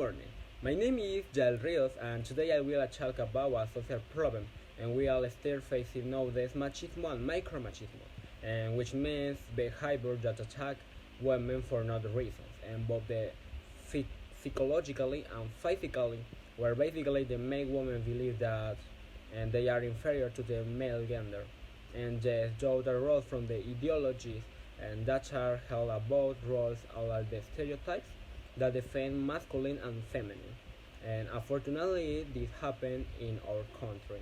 morning. My name is Jael Rios, and today I will talk about a social problem, and we are still facing nowadays machismo and micromachismo, and which means behavior that attack women for no reasons, and both psychologically and physically, where basically they make women believe that and they are inferior to the male gender, and those arose from the ideologies and that are held about roles are the stereotypes that define masculine and feminine. And unfortunately, this happened in our country.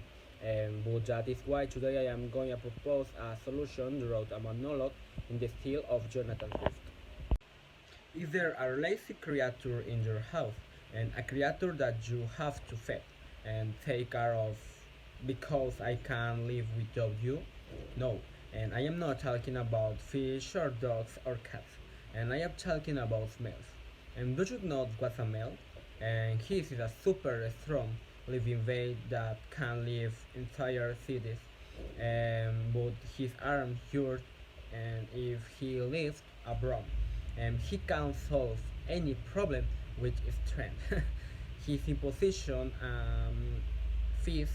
But that is why today I am going to propose a solution wrote a monologue in the style of Jonathan Swift. Is there a lazy creature in your house and a creature that you have to feed and take care of because I can't live without you? No, and I am not talking about fish or dogs or cats, and I am talking about males. And do you know what's a male? And he is a super strong living being that can live entire cities, but his arms hurt, and if he lifts a broom, and he can solve any problem with strength. His imposition fists,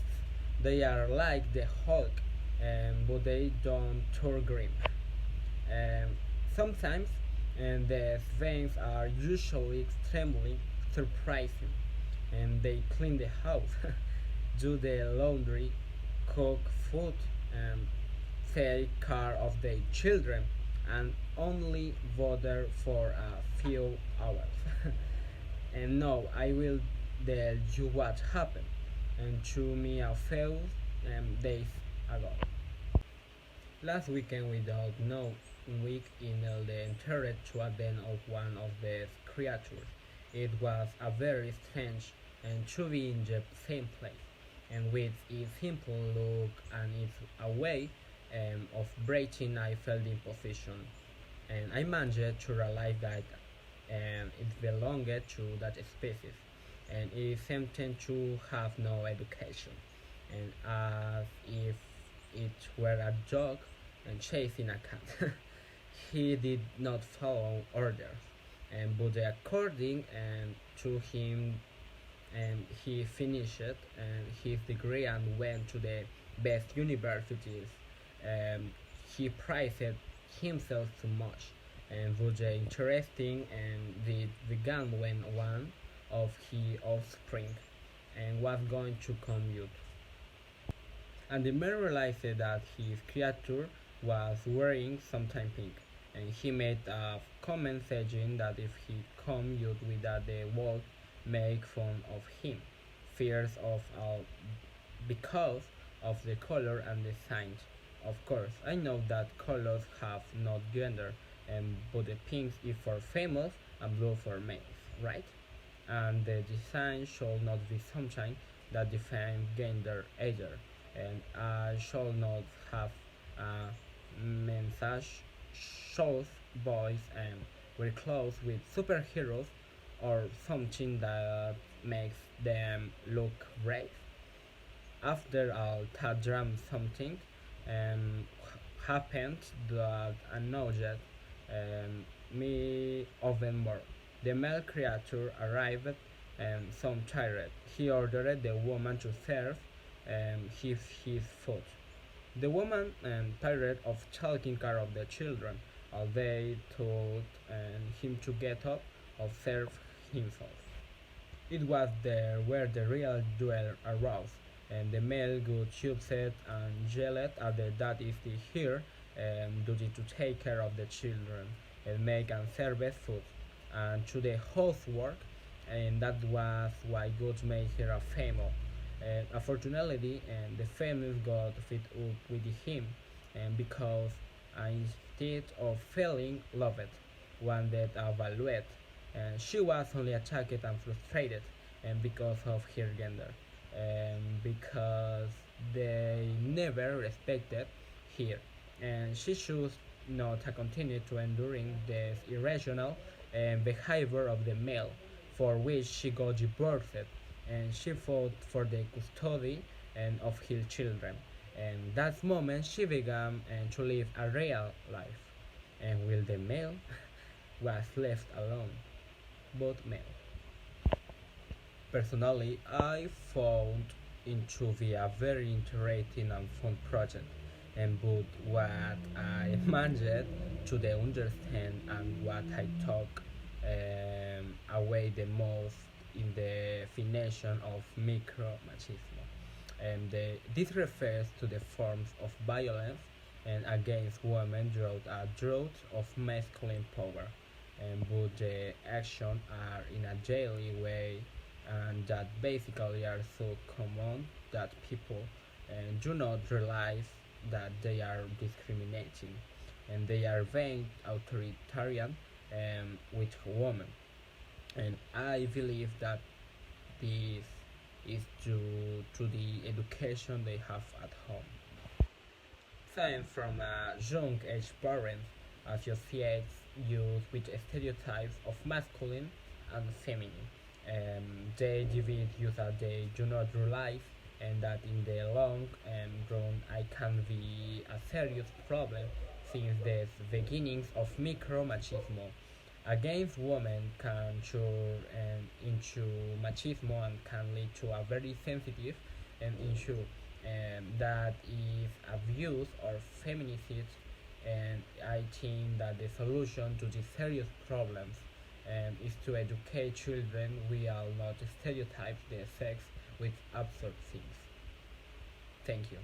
they are like the Hulk, but they don't turn green. Um, Sometimes, and the veins are usually extremely surprising, and they clean the house, do the laundry, cook food, and take care of their children, and only bother for a few hours. And now I will tell you what happened and to me a few days ago. Last weekend, without no week in the entered to a den of one of the creatures. It was a very strange and to be in the same place, and with its simple look and its a way of breathing, I felt in position, and I managed to realize that it belonged to that species, and it seemed to have no education, and as if it were a dog and chasing a cat. He did not follow orders, but according to him, he finished his degree and went to the best universities. Um, he prized himself too much, and was interesting, and it began when one of his offspring and was going to commute. And the man realized that his creature was wearing something pink, and he made a comment saying that if he commute with that the world make fun of him, fears of because of the color and the signs. Of course, I know that colors have not gender, but the pink is for females and blue for males, right? And the design should not be something that defines gender either, and I should not have a message shows boys and wear clothes with superheroes or something that makes them look brave. After all that drama, something um, happened that annoyed me even more. The male creature arrived some tired. He ordered the woman to serve his food. The woman, tired of taking care of the children, they told him to get up and serve himself. It was there where the real duel arose, and the male got upset and yelled at the dad is here duty to take care of the children and make and serve food and to the housework, and that was why God made her a female. Unfortunately, the female got fed up with him, and because instead of feeling loved, wanted a valued, and she was only attacked and frustrated, and because of her gender, and because they never respected her, and she should not continue to enduring this irrational behavior of the male, for which she got divorced, and she fought for the custody of her children. And that moment she began to live a real life, and while the male was left alone, both male. Personally, I found it to be a very interesting and fun project, and but what I managed to the understand and what I took away the most in the definition of micromachismo. This refers to the forms of violence and against women through a drought of masculine power, but the actions are in a daily way and that basically are so common that people do not realize that they are discriminating and they are being authoritarian with women. And I believe that this is due to the education they have at home. Science from a young age parents associates youth with stereotypes of masculine and feminine. They divide youth that they do not realize and that in the long run I can be a serious problem since the beginnings of micromachismo against women can turn into machismo and can lead to a very sensitive issue that is abuse or feminicide, and I think that the solution to these serious problems is to educate children. We are not stereotype the sex with absurd things. Thank you.